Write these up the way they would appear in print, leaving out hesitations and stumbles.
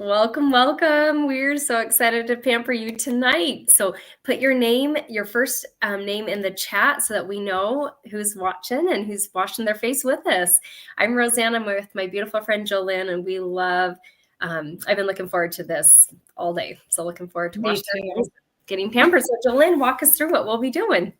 Welcome, welcome. We're so excited to pamper you tonight. So put your name, your first name in the chat so that we know who's watching and who's washing their face with us. I'm Roseanne. I'm with my beautiful friend Jolynn, and we love, I've been looking forward to this all day. So looking forward to washing our face, getting pampered. So Jolynn, walk us through what we'll be doing.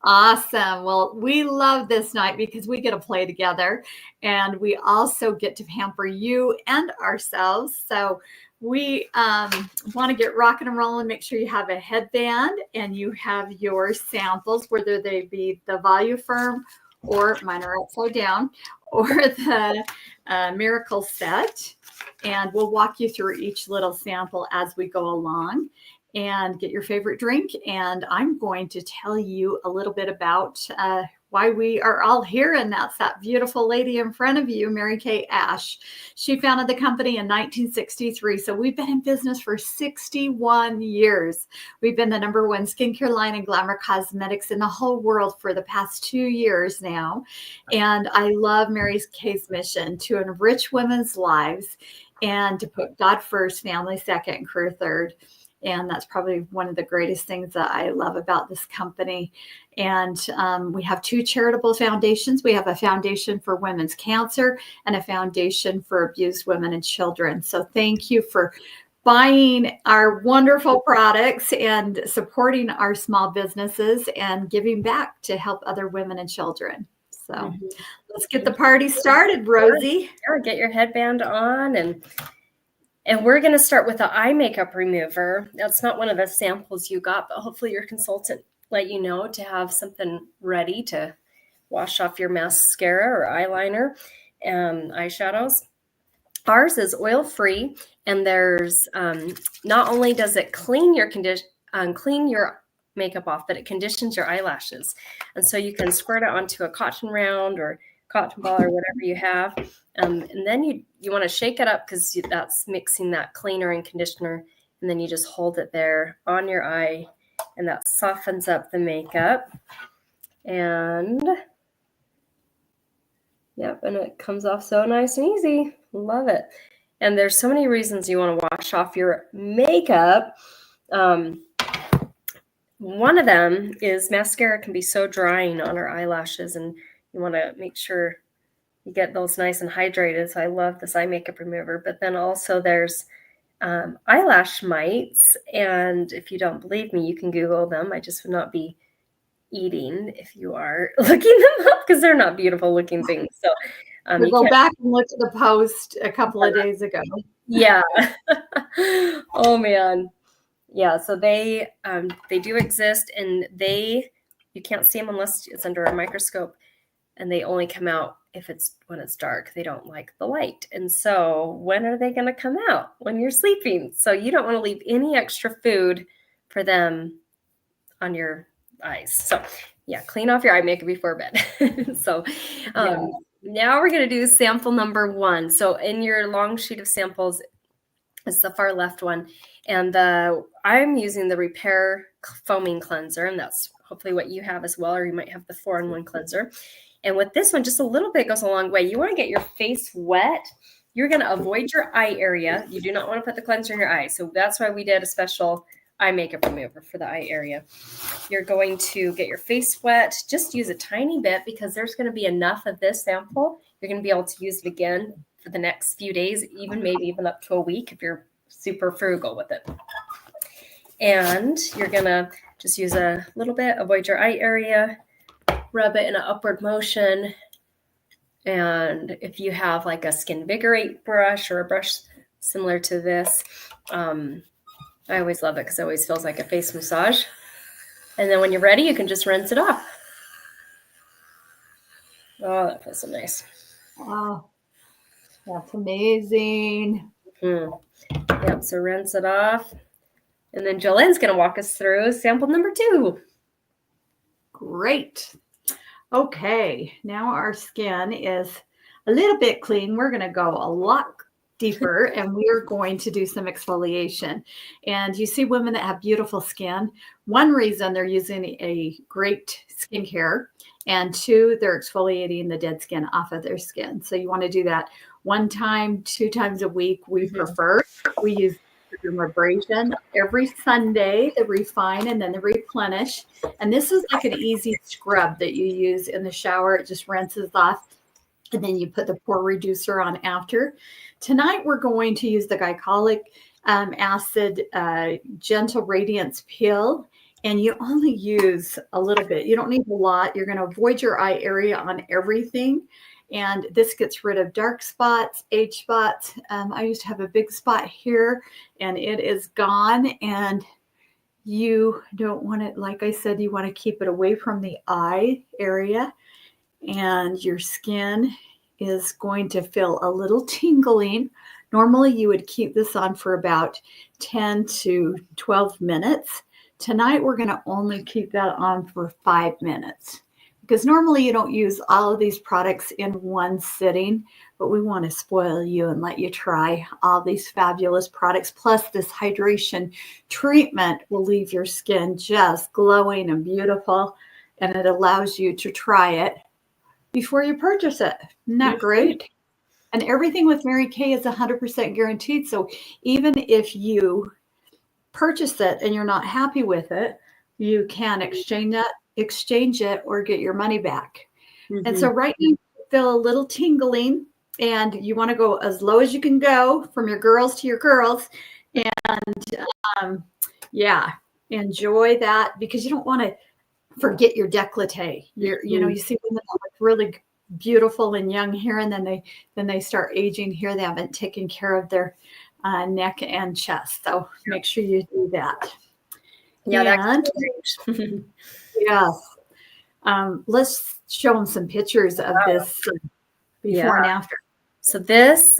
Awesome. Well, we love this night because we get to play together and we also get to pamper you and ourselves. So we want to get rocking and rolling. Make sure you have a headband and you have your samples, whether they be the Voluform or mine are upside down, or the Miracle Set. And we'll walk you through each little sample as we go along. And get your favorite drink. And I'm going to tell you a little bit about why we are all here. And that's that beautiful lady in front of you, Mary Kay Ash. She founded the company in 1963. So we've been in business for 61 years. We've been the #1 skincare line and glamour cosmetics in the whole world for the past 2 years now. And I love Mary Kay's mission to enrich women's lives and to put God first, family second, and career third. And that's probably one of the greatest things that I love about this company. And we have 2 charitable foundations. We have a foundation for women's cancer and a foundation for abused women and children. So thank you for buying our wonderful products and supporting our small businesses and giving back to help other women and children. So let's get the party started, Rosie. Sure, get your headband on and we're going to start with the eye makeup remover. That's not one of the samples you got, but hopefully your consultant let you know to have something ready to wash off your mascara or eyeliner and eyeshadows. Ours is oil-free, and there's not only does it clean your makeup off, but it conditions your eyelashes. And so you can squirt it onto a cotton round or cotton ball or whatever you have. And then you want to shake it up because that's mixing that cleaner and conditioner. And then you just hold it there on your eye, and that softens up the makeup. And yep, and it comes off so nice and easy. Love it. And there's so many reasons you want to wash off your makeup. One of them is mascara can be so drying on our eyelashes, and you want to make sure you get those nice and hydrated. So I love this eye makeup remover. But then also there's eyelash mites. And if you don't believe me, you can Google them. I just would not be eating if you are looking them up because they're not beautiful looking things. So we'll go back and look at the post a couple of days ago. Yeah. Oh, man. Yeah. So they do exist, and you can't see them unless it's under a microscope. And they only come out when it's dark. They don't like the light. And so when are they going to come out? When you're sleeping. So you don't want to leave any extra food for them on your eyes. So yeah, clean off your eye makeup before bed. So now we're going to do sample number 1. So in your long sheet of samples, it's the far left one. And I'm using the Repair Foaming Cleanser, and that's hopefully what you have as well, or you might have the 4-in-1 cleanser. And with this one, just a little bit goes a long way. You want to get your face wet. You're going to avoid your eye area. You do not want to put the cleanser in your eye. So that's why we did a special eye makeup remover for the eye area. You're going to get your face wet. Just use a tiny bit because there's going to be enough of this sample. You're going to be able to use it again for the next few days, maybe even up to a week if you're super frugal with it. And you're going to just use a little bit, avoid your eye area. Rub it in an upward motion. And if you have like a Skin Vigorate brush or a brush similar to this, I always love it because it always feels like a face massage. And then when you're ready, you can just rinse it off. Oh, that feels so nice. Wow. That's amazing. Yep, so rinse it off. And then Jolynn's going to walk us through sample number 2. Great. Okay, now our skin is a little bit clean. We're going to go a lot deeper, and we are going to do some exfoliation. And you see women that have beautiful skin. One reason they're using a great skincare, and two, they're exfoliating the dead skin off of their skin. So you want to do that 1 time, 2 times a week. We prefer. We use dermabrasion every Sunday, the refine and then the replenish. And this is like an easy scrub that you use in the shower. It just rinses off, and then you put the pore reducer on after. Tonight, we're going to use the glycolic acid gentle radiance peel, and you only use a little bit. You don't need a lot. You're going to avoid your eye area on everything. And this gets rid of dark spots, age spots. I used to have a big spot here, and it is gone. And you don't want it, like I said, you want to keep it away from the eye area. And your skin is going to feel a little tingling. Normally, you would keep this on for about 10 to 12 minutes. Tonight, we're going to only keep that on for 5 minutes. Because normally you don't use all of these products in one sitting, but we want to spoil you and let you try all these fabulous products. Plus, this hydration treatment will leave your skin just glowing and beautiful, and it allows you to try it before you purchase it. Isn't that great? And everything with Mary Kay is 100% guaranteed. So even if you purchase it and you're not happy with it, you can exchange it or get your money back. And so right now you feel a little tingling, and you want to go as low as you can go from your girls to your girls. And yeah, enjoy that, because you don't want to forget your décolleté. You know, you see women that look really beautiful and young here, and then they start aging here. They haven't taken care of their neck and chest. So make sure you do that. Yeah, that's great. Yes. Let's show them some pictures of this before and after. So this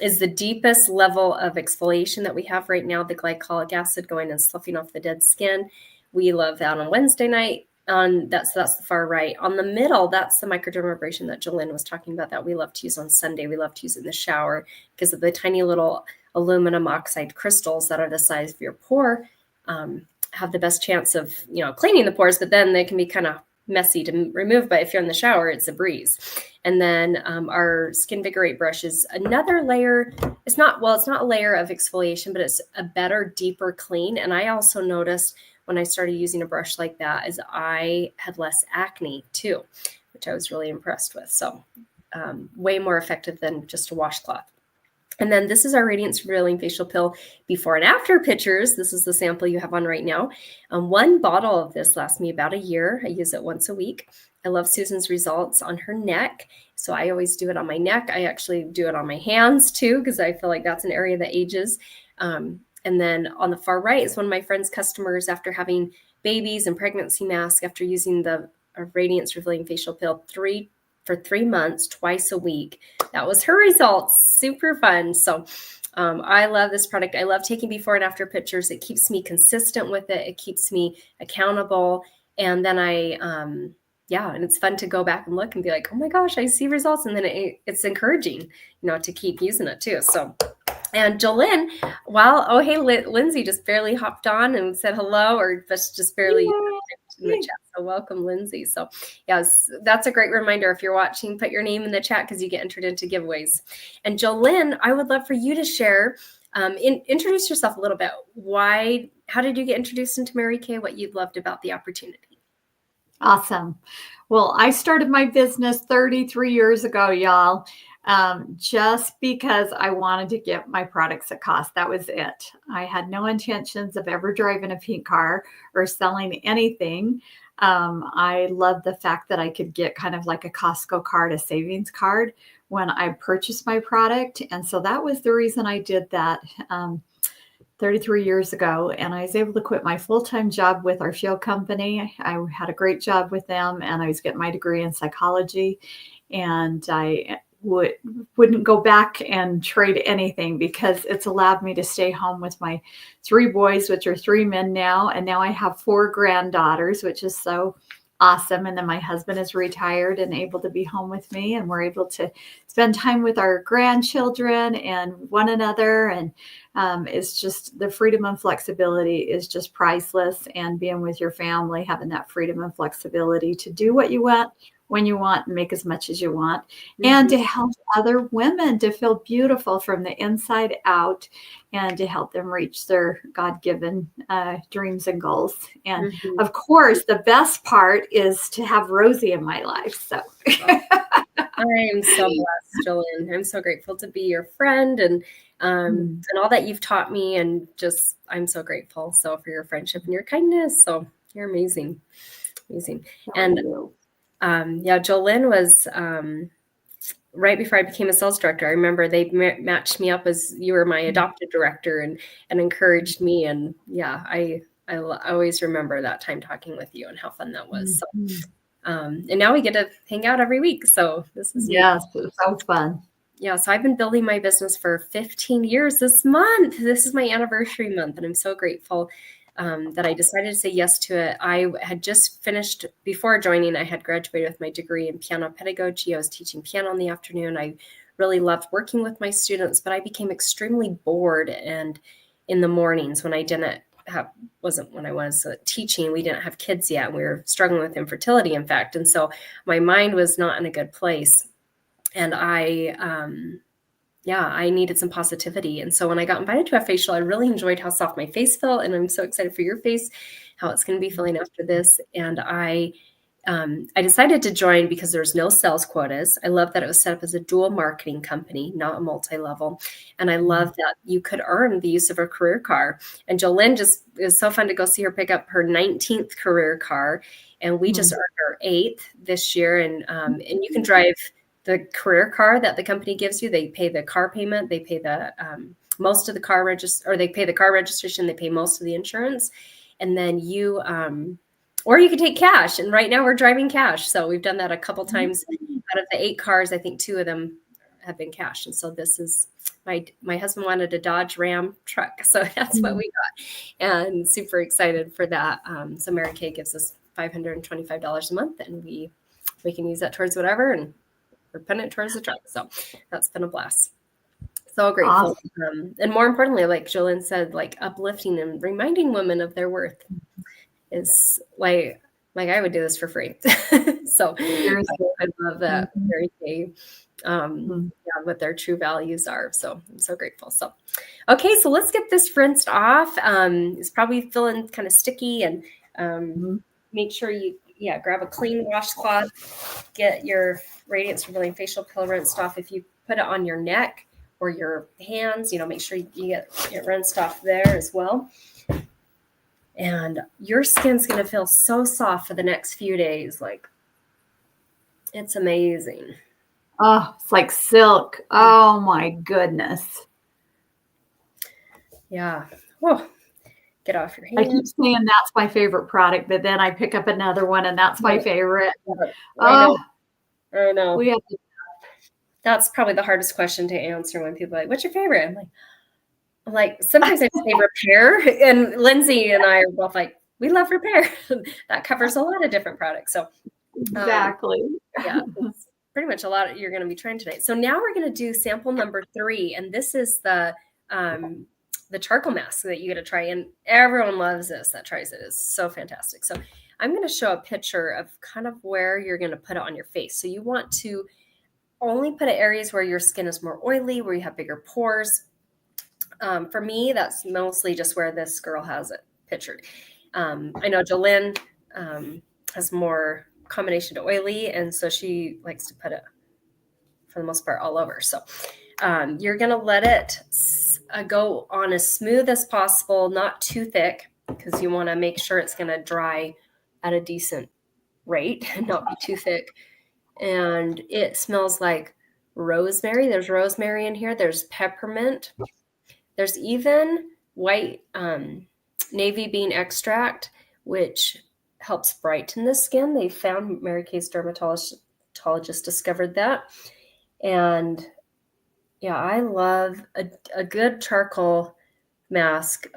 is the deepest level of exfoliation that we have right now, the glycolic acid going and sloughing off the dead skin. We love that on Wednesday night. That's the far right. On the middle, that's the microdermabrasion that Jolynn was talking about that we love to use on Sunday. We love to use it in the shower because of the tiny little aluminum oxide crystals that are the size of your pore. Have the best chance of, you know, cleaning the pores, but then they can be kind of messy to remove. But if you're in the shower, it's a breeze. And then our Skin Vigorate brush is another layer. It's not a layer of exfoliation, but it's a better, deeper clean. And I also noticed when I started using a brush like that is I had less acne too, which I was really impressed with. So way more effective than just a washcloth. And then this is our Radiance Revealing Facial Pill before and after pictures. This is the sample you have on right now. One bottle of this lasts me about a year. I use it once a week. I love Susan's results on her neck. So I always do it on my neck. I actually do it on my hands too, because I feel like that's an area that ages. And then on the far right is one of my friend's customers after having babies and pregnancy masks, after using the Radiance Revealing Facial Pill for 3 months, twice a week. That was her results. Super fun. So I love this product. I love taking before and after pictures. It keeps me consistent with it. It keeps me accountable. And then and it's fun to go back and look and be like, oh my gosh, I see results. And then it's encouraging, you know, to keep using it too. So, and Jolynn, hey, Lindsay just barely hopped on and said hello, or just barely in the chat. So welcome, Lindsay. So yes, that's a great reminder. If you're watching, put your name in the chat because you get entered into giveaways. And Jolynn, I would love for you to share, introduce yourself a little bit. How did you get introduced into Mary Kay? What you loved about the opportunity? Awesome. Well, I started my business 33 years ago, y'all. Just because I wanted to get my products at cost. That was it. I had no intentions of ever driving a pink car or selling anything. I loved the fact that I could get kind of like a Costco card, a savings card, when I purchased my product. And so that was the reason I did that 33 years ago. And I was able to quit my full-time job with our field company. I had a great job with them, and I was getting my degree in psychology. And I wouldn't go back and trade anything, because it's allowed me to stay home with my 3 boys, which are 3 men now. And now I have 4 granddaughters, which is so awesome. And then my husband is retired and able to be home with me, and we're able to spend time with our grandchildren and one another. And it's just the freedom and flexibility is just priceless. And being with your family, having that freedom and flexibility to do what you want when you want and make as much as you want, and to help other women to feel beautiful from the inside out, and to help them reach their God-given dreams and goals. And of course, the best part is to have Rosie in my life. So I am so blessed, Jolene. I'm so grateful to be your friend, and all that you've taught me, and just I'm so grateful for your friendship and your kindness. So you're amazing. And Jolene was right before I became a sales director. I remember they matched me up as you were my adopted director, and encouraged me. And I always remember that time talking with you and how fun that was. So, and now we get to hang out every week. So this is it's so fun. Yeah, so I've been building my business for 15 years this month. This is my anniversary month, and I'm so grateful that I decided to say yes to it. I had just finished, before joining, I had graduated with my degree in piano pedagogy. I was teaching piano in the afternoon. I really loved working with my students, but I became extremely bored. And in the mornings when I was teaching, we didn't have kids yet. We were struggling with infertility, in fact. And so my mind was not in a good place. And I needed some positivity. And so when I got invited to a facial, I really enjoyed how soft my face felt. And I'm so excited for your face, how it's going to be feeling after this. And I decided to join because there's no sales quotas. I love that it was set up as a dual marketing company, not a multi-level. And I love that you could earn the use of a career car. And Jolene it was so fun to go see her pick up her 19th career car. And we just earned our 8th this year. And you can drive the career car that the company gives you. They pay the car payment. They pay the most of the car they pay the car registration. They pay most of the insurance. And then or you can take cash. And right now we're driving cash. So we've done that a couple times. Out of the 8 cars, I think 2 of them have been cash. And so this is my husband wanted a Dodge Ram truck. So that's what we got. And super excited for that. So Mary Kay gives us $525 a month, and we can use that towards whatever. And we're putting it towards the truck. So that's been a blast. So grateful. Awesome. And more importantly, like Jolene said, like uplifting and reminding women of their worth is like I would do this for free. So I love that Mary Kay, what their true values are. So I'm so grateful. So, okay, so let's get this rinsed off. It's probably feeling kind of sticky, and make sure you grab a clean washcloth, get your Radiance Revealing Facial Peel rinsed off. If you put it on your neck or your hands, make sure you get it rinsed off there as well. And your skin's going to feel so soft for the next few days. Like, it's amazing. Oh, it's like silk. Oh my goodness. Yeah. Oh, get off your hands. I keep saying that's my favorite product, but then I pick up another one and that's my favorite. I know. That's probably the hardest question to answer when people are like, what's your favorite? I'm like, sometimes I say repair, and Lindsay and I are both like, we love repair. That covers a lot of different products. So exactly. It's pretty much a lot you're going to be trying tonight. So now we're going to do sample number 3. And this is the charcoal mask that you get to try. And everyone loves this that tries it. It's so fantastic. So I'm going to show a picture of kind of where you're going to put it on your face. So you want to only put it areas where your skin is more oily, where you have bigger pores. For me, that's mostly just where this girl has it pictured. I know Jolene has more combination to oily, and so she likes to put it, for the most part, all over. So you're going to let it go on as smooth as possible, not too thick, because you want to make sure it's going to dry at a decent rate and not be too thick. And it smells like rosemary. There's rosemary in here. There's peppermint. There's even white navy bean extract, which helps brighten the skin. They found, Mary Kay's dermatologist discovered that. And I love a good charcoal mask.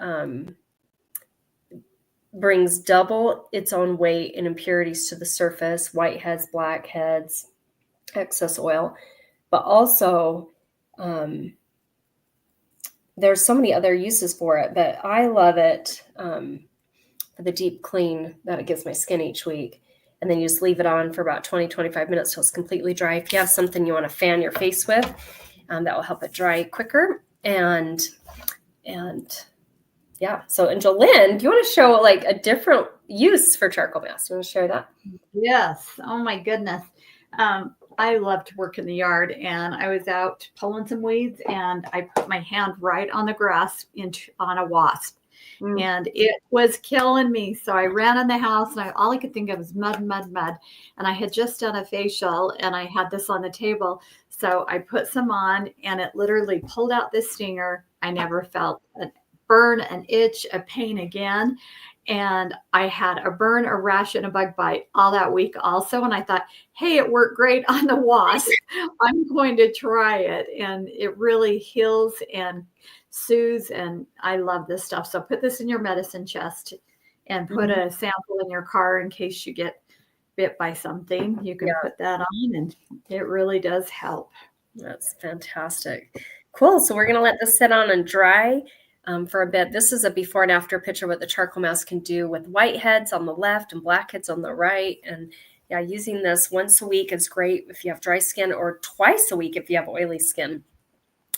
brings double its own weight and impurities to the surface, whiteheads, blackheads, excess oil, but also there's so many other uses for it, but I love it for the deep clean that it gives my skin each week. And then you just leave it on for about 20, 25 minutes till it's completely dry. If you have something you want to fan your face with, that will help it dry quicker. And yeah. So, and Jolynn, do you want to show like a different use for charcoal mask? Do you want to share that? Yes. Oh my goodness. I love to work in the yard, and I was out pulling some weeds, and I put my hand right on the grass on a wasp. And it was killing me. So I ran in the house, and all I could think of was mud, mud, mud. And I had just done a facial, and I had this on the table. So I put some on, and it literally pulled out this stinger. I never felt a burn, an itch, a pain again. And I had a burn, a rash, and a bug bite all that week also. And I thought, hey, it worked great on the wasp. I'm going to try it. And it really heals and soothes. And I love this stuff. So put this in your medicine chest and put a sample in your car in case you get bit by something. You can put that on, and it really does help. That's fantastic. Cool. So we're going to let this sit on and dry for a bit. This is a before and after picture what the charcoal mask can do with whiteheads on the left and blackheads on the right. And yeah, using this once a week is great if you have dry skin, or twice a week if you have oily skin.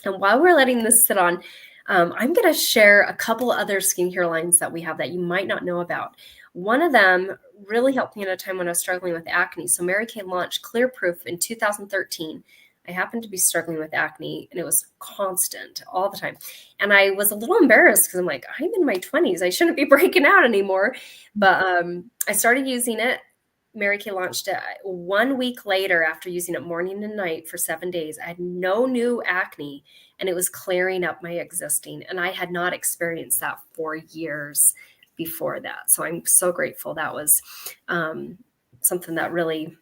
And while we're letting this sit on, I'm going to share a couple other skincare lines that we have that you might not know about. One of them really helped me at a time when I was struggling with acne. So Mary Kay launched Clear Proof in 2013. I happened to be struggling with acne, and it was constant all the time. And I was a little embarrassed because I'm like, I'm in my 20s. I shouldn't be breaking out anymore. But I started using it. Mary Kay launched it 1 week later after using it morning and night for 7 days. I had no new acne, and it was clearing up my existing. And I had not experienced that for years before that. So I'm so grateful. That was something that really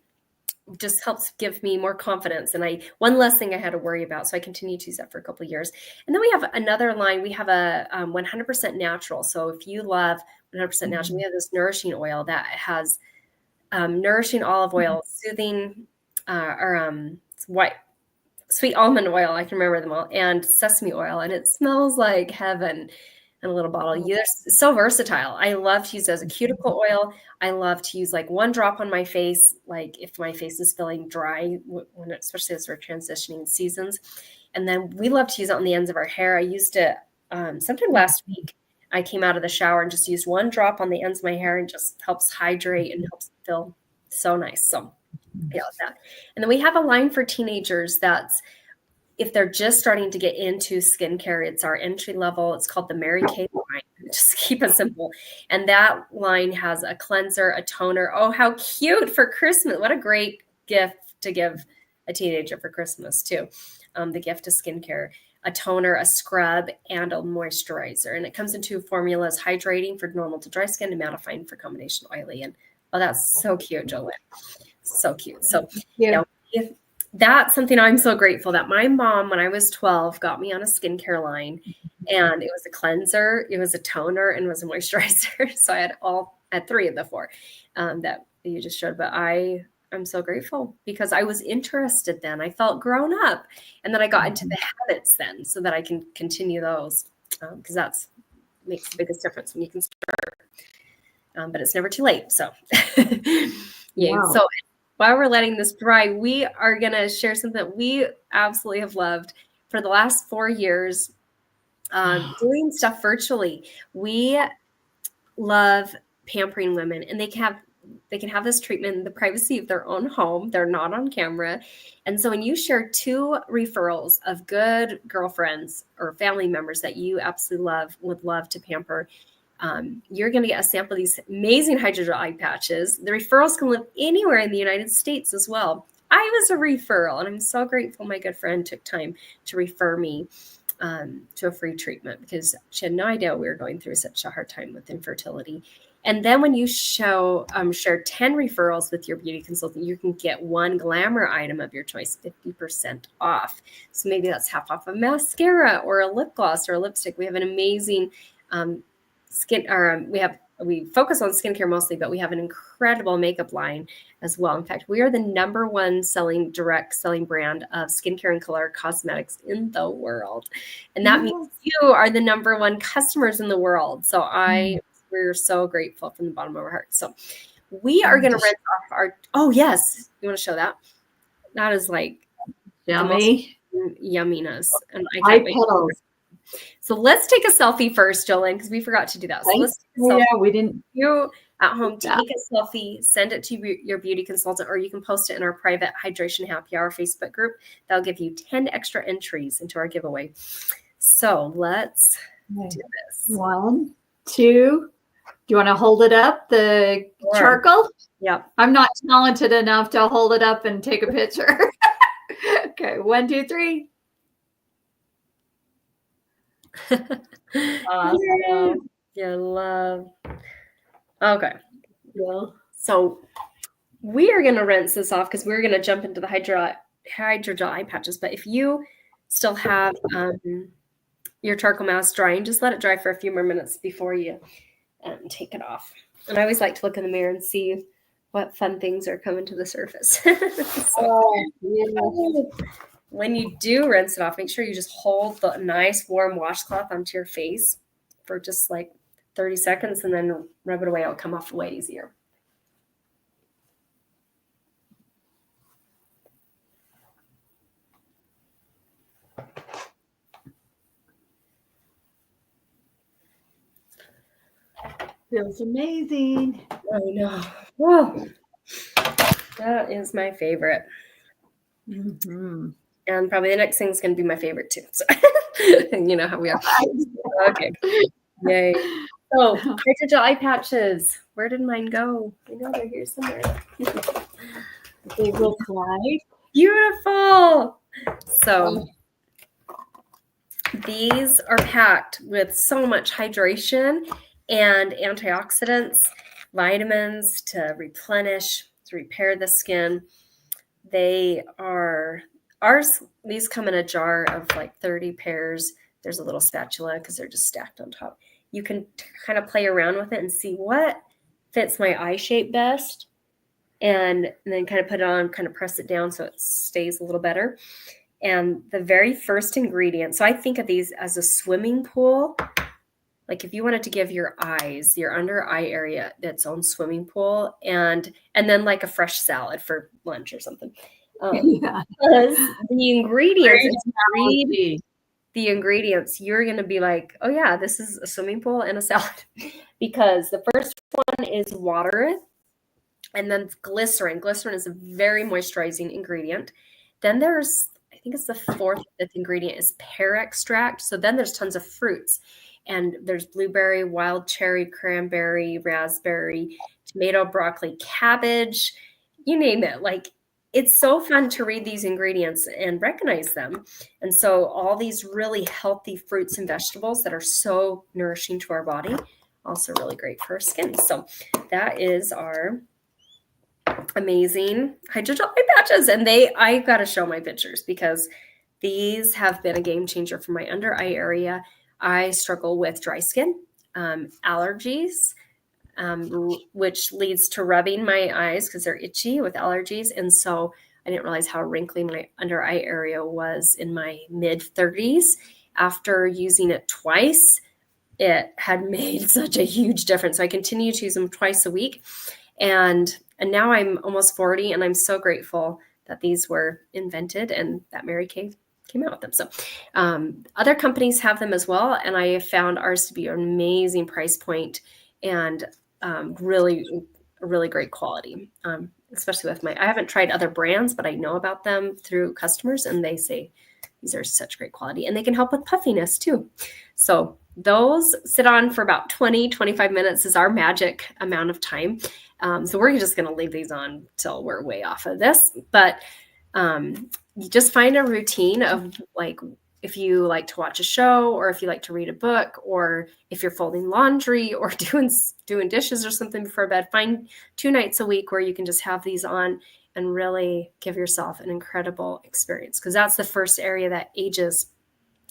just helps give me more confidence. And one less thing I had to worry about. So I continued to use that for a couple of years. And then we have another line. We have a 100% natural. So if you love 100% natural, we have this nourishing oil that has nourishing olive oil, soothing, white sweet almond oil. I can remember them all, and sesame oil, and it smells like heaven in a little bottle. It's so versatile. I love to use it as a cuticle oil. I love to use like one drop on my face, like if my face is feeling dry, especially as we're transitioning seasons. And then we love to use it on the ends of our hair. I used it sometime last week. I came out of the shower and just used one drop on the ends of my hair, and just helps hydrate and helps feel so nice. So yeah, that. And then we have a line for teenagers that's, if they're just starting to get into skincare, it's our entry level. It's called the Mary Kay line. Just keep it simple. And that line has a cleanser, a toner. Oh, how cute for Christmas. What a great gift to give a teenager for Christmas too. The gift of skincare, a toner, a scrub, and a moisturizer. And it comes in two formulas: hydrating for normal to dry skin, and mattifying for combination oily. And oh, that's so cute, Jolynn. So cute. So yeah, that's something I'm so grateful that my mom, when I was 12, got me on a skincare line, and it was a cleanser, it was a toner, and it was a moisturizer. So I had three of the four that you just showed. But I'm so grateful because I was interested then. I felt grown up, and then I got into the habits then, so that I can continue those, because that's makes the biggest difference when you can start. But it's never too late. So yeah. Wow. So while we're letting this dry, we are going to share something that we absolutely have loved for the last 4 years, doing stuff virtually. We love pampering women, and they can have this treatment in the privacy of their own home. They're not on camera. And so when you share 2 referrals of good girlfriends or family members that you absolutely would love to pamper, you're going to get a sample of these amazing hydrogel eye patches. The referrals can live anywhere in the United States as well. I was a referral, and I'm so grateful my good friend took time to refer me to a free treatment, because she had no idea we were going through such a hard time with infertility. And then when you share 10 referrals with your beauty consultant, you can get one glamour item of your choice 50% off. So maybe that's half off a mascara or a lip gloss or a lipstick. We have an amazing we have we focus on skincare mostly, but we have an incredible makeup line as well. In fact, we are the #1 direct selling brand of skincare and color cosmetics in the world. And that means you are the #1 customers in the world. So we're so grateful from the bottom of our heart. So we are going to rinse off our, oh yes. You want to show that? That is like yummy. The most yumminess. And I Eye can't wait. petals. So let's take a selfie first, Jolene, because we forgot to do that. So let's take a selfie. Yeah, we didn't. You at home, take a selfie, send it to your beauty consultant, or you can post it in our private Hydration Happy Hour Facebook group. That'll give you 10 extra entries into our giveaway. So let's do this. 1, 2. Do you want to hold it up, the charcoal? Yep. I'm not talented enough to hold it up and take a picture. Okay, 1, 2, 3. Awesome. Yeah, love. Okay. Yeah. So we are going to rinse this off because we're going to jump into the hydrogel eye patches. But if you still have your charcoal mask drying, just let it dry for a few more minutes before you take it off. And I always like to look in the mirror and see what fun things are coming to the surface. When you do rinse it off, make sure you just hold the nice warm washcloth onto your face for just like 30 seconds and then rub it away. It'll come off way easier. Feels amazing. I know. Whoa. That is my favorite. Mm-hmm. And probably the next thing is going to be my favorite too. So you know how we are. Okay. Yay. So hydrogel eye patches. Where did mine go? I know they're here somewhere. They look like beautiful. So these are packed with so much hydration and antioxidants, vitamins to replenish, to repair the skin. They are ours. These come in a jar of like 30 pairs. There's a little spatula because they're just stacked on top. You can kind of play around with it and see what fits my eye shape best. And then kind of put it on, kind of press it down so it stays a little better. And the very first ingredient, so I think of these as a swimming pool. Like if you wanted to give your eyes, your under eye area, its own swimming pool, and then like a fresh salad for lunch or something. Because the ingredients, the ingredients, you're going to be like, oh yeah, this is a swimming pool and a salad. Because the first one is water, and then glycerin. Glycerin is a very moisturizing ingredient. Then there's, I think it's the 4th, 5th ingredient is pear extract. So then there's tons of fruits. And there's blueberry, wild cherry, cranberry, raspberry, tomato, broccoli, cabbage, you name it. Like, it's so fun to read these ingredients and recognize them. And so all these really healthy fruits and vegetables that are so nourishing to our body, also really great for our skin. So that is our amazing hydrogel eye patches. And I got to show my pictures because these have been a game changer for my under eye area. I struggle with dry skin, allergies, which leads to rubbing my eyes because they're itchy with allergies. And so I didn't realize how wrinkly my under eye area was in my mid-30s. After using it twice, it had made such a huge difference. So I continue to use them twice a week. And now I'm almost 40, and I'm so grateful that these were invented and that Mary Kay came out with them. So other companies have them as well, and I have found ours to be an amazing price point and really great quality, especially with I haven't tried other brands, but I know about them through customers, and they say these are such great quality, and they can help with puffiness too. So those sit on for about 20-25 minutes is our magic amount of time. So we're just going to leave these on till we're way off of this, but you just find a routine of like, if you like to watch a show, or if you like to read a book, or if you're folding laundry or doing dishes or something before bed, find 2 nights a week where you can just have these on and really give yourself an incredible experience. Because that's the first area that ages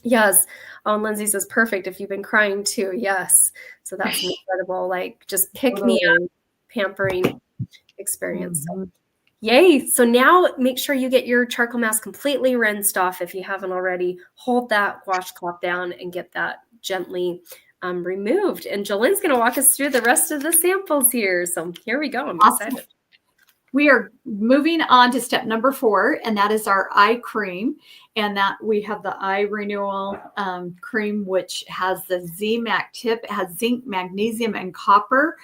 Yes. Oh, and Lindsay says, perfect if you've been crying too. Yes. So that's an incredible, like, just pick me up, Totally. pampering experience. So, Mhm. yay. So now make sure you get your charcoal mask completely rinsed off if you haven't already. Hold that washcloth down and get that gently removed. And Jolene's going to walk us through the rest of the samples here. So here we go. I'm Awesome. excited. We are moving on to step number 4, and that is our eye cream. And that we have the eye renewal cream, which has the ZMAC tip. It has zinc, magnesium, and copper.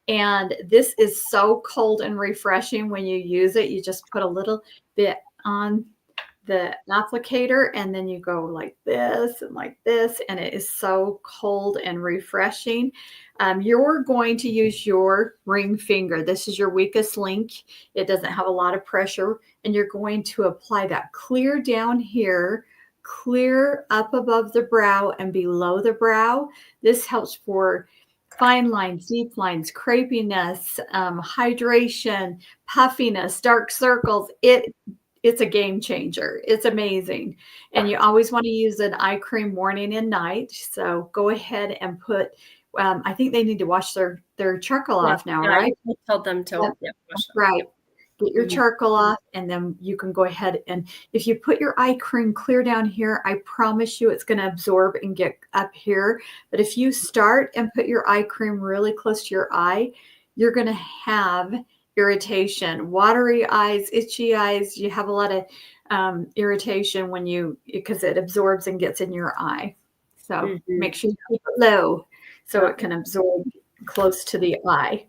And this is so cold and refreshing when you use it. You just put a little bit on the applicator, and then you go like this and like this, and it is so cold and refreshing. You're going to use your ring finger. This is your weakest link. It doesn't have a lot of pressure, and you're going to apply that clear down here, clear up above the brow and below the brow. This helps for fine lines, deep lines, crepiness, hydration, puffiness, dark circles. It's a game changer. It's amazing. And you always want to use an eye cream morning and night. So go ahead and put, I think they need to wash their charcoal Yeah. off now, Yeah. right? I told them to. Yep, Yeah, that's right. Get your Mhm. charcoal off, and then you can go ahead, and if you put your eye cream clear down here, I promise you it's going to absorb and get up here. But if you start and put your eye cream really close to your eye, you're going to have irritation, watery eyes, itchy eyes. You have a lot of irritation because it absorbs and gets in your eye. So make sure you keep it low so it can absorb close to the eye.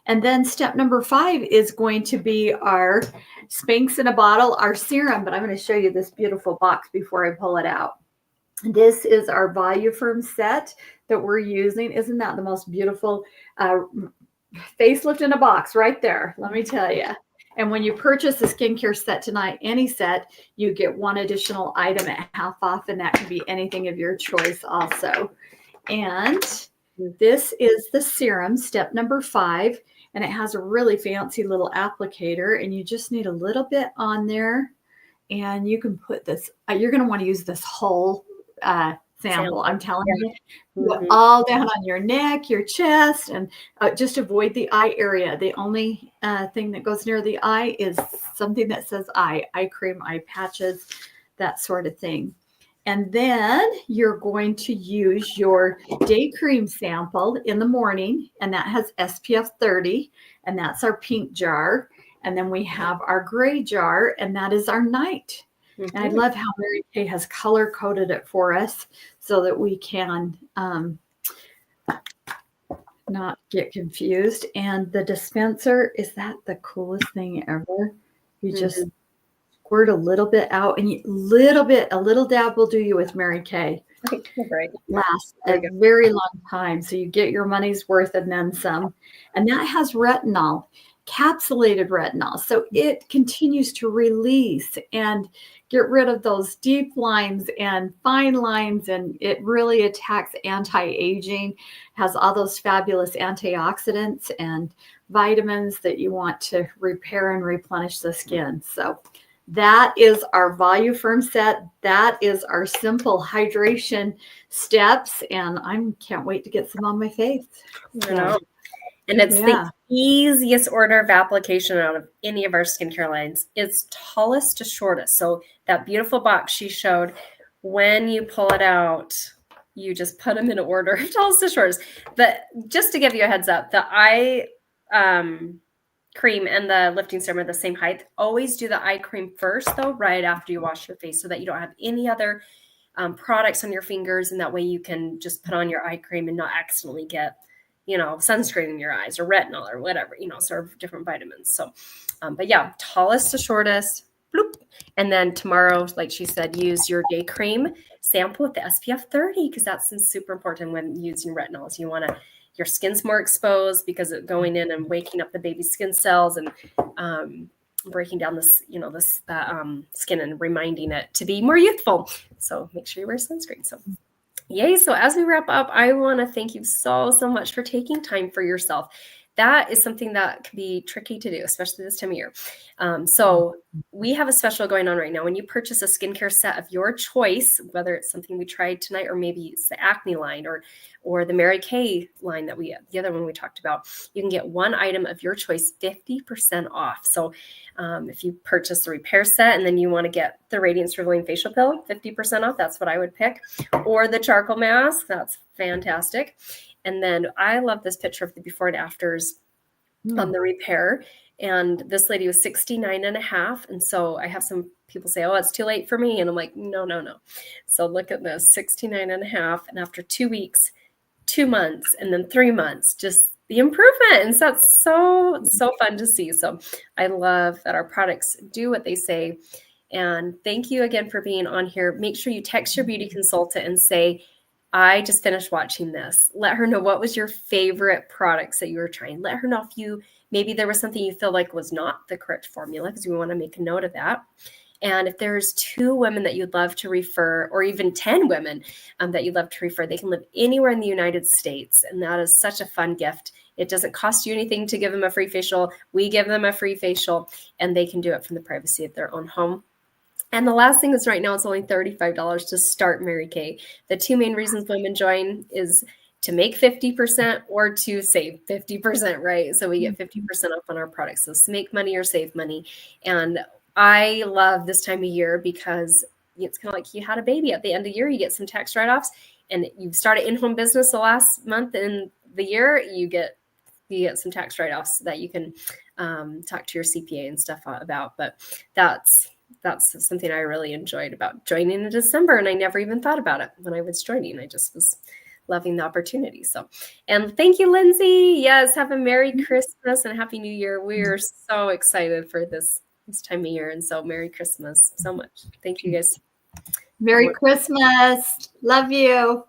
And then step number 5 is going to be our Spanx in a bottle, our serum. But I'm going to show you this beautiful box before I pull it out. This is our Voluform set that we're using. Isn't that the most beautiful facelift in a box right there? Let me tell you. And when you purchase a skincare set tonight, any set, you get one additional item at half off, and that can be anything of your choice also. And this is the serum, step number 5, and it has a really fancy little applicator, and you just need a little bit on there, and you can put this, you're going to want to use this whole sample. I'm telling you, put all down on your neck, your chest, and just avoid the eye area. The only thing that goes near the eye is something that says eye cream, eye patches, that sort of thing. And then you're going to use your day cream sample in the morning, and that has SPF 30, and that's our pink jar. And then we have our gray jar, and that is our night. And I love how Mary Kay has color coded it for us so that we can not get confused. And the dispenser, is that the coolest thing ever? You just squirt a little bit out, and a little dab will do you with Mary Kay. Right. Lasts a very long time, so you get your money's worth and then some. And that has retinol, capsulated retinol, so it continues to release and get rid of those deep lines and fine lines, and it really attacks anti-aging, has all those fabulous antioxidants and vitamins that you want to repair and replenish the skin. So that is our Voluform set. That is our simple hydration steps, and I can't wait to get some on my face. I know. And it's the easiest order of application out of any of our skincare lines. It's tallest to shortest. So that beautiful box she showed, when you pull it out, you just put them in order, tallest to shortest. But just to give you a heads up, the eye cream and the lifting serum are the same height. Always do the eye cream first, though, right after you wash your face, so that you don't have any other products on your fingers, and that way you can just put on your eye cream and not accidentally get, sunscreen in your eyes or retinol or whatever, sort of different vitamins. So, but yeah, tallest to shortest, bloop. And then tomorrow, like she said, use your day cream sample with the SPF 30, because that's super important when using retinols. You want to, your skin's more exposed because it's going in and waking up the baby's skin cells and breaking down this, skin and reminding it to be more youthful. So make sure you wear sunscreen. So yay. So as we wrap up, I want to thank you so much for taking time for yourself. that is something that can be tricky to do, especially this time of year. So we have a special going on right now. When you purchase a skincare set of your choice, whether it's something we tried tonight, or maybe it's the acne line, or the Mary Kay line that the other one we talked about, you can get one item of your choice 50% off. So if you purchase the repair set and then you want to get the Radiance Revealing Facial Pill, 50% off, that's what I would pick. Or the charcoal mask, that's fantastic. And then I love this picture of the before and afters on the repair. And this lady was 69 and a half. And so I have some people say, oh, it's too late for me. And I'm like, no. So look at this, 69 and a half. And after 2 weeks, 2 months, and then 3 months, just the improvement. And so that's so fun to see. So I love that our products do what they say. And thank you again for being on here. Make sure you text your beauty consultant and say, I just finished watching this. Let her know what was your favorite products that you were trying. Let her know if maybe there was something you feel like was not the correct formula, because we want to make a note of that. And if there's 2 women that you'd love to refer, or even 10 women that you'd love to refer, they can live anywhere in the United States. And that is such a fun gift. It doesn't cost you anything to give them a free facial. We give them a free facial, and they can do it from the privacy of their own home. And the last thing is, right now it's only $35 to start Mary Kay. The 2 main reasons women join is to make 50% or to save 50%, right? So we get 50% off on our products. So make money or save money. And I love this time of year because it's kind of like you had a baby at the end of the year. You get some tax write-offs, and you start an in-home business the last month in the year, you get some tax write-offs that you can talk to your CPA and stuff about. But that's something I really enjoyed about joining in December. And I never even thought about it when I was joining. I just was loving the opportunity. So, and thank you, Lindsay. Yes. Have a Merry Christmas and a Happy New Year. We're so excited for this time of year. And so Merry Christmas so much. Thank you guys. Merry Christmas. Love you.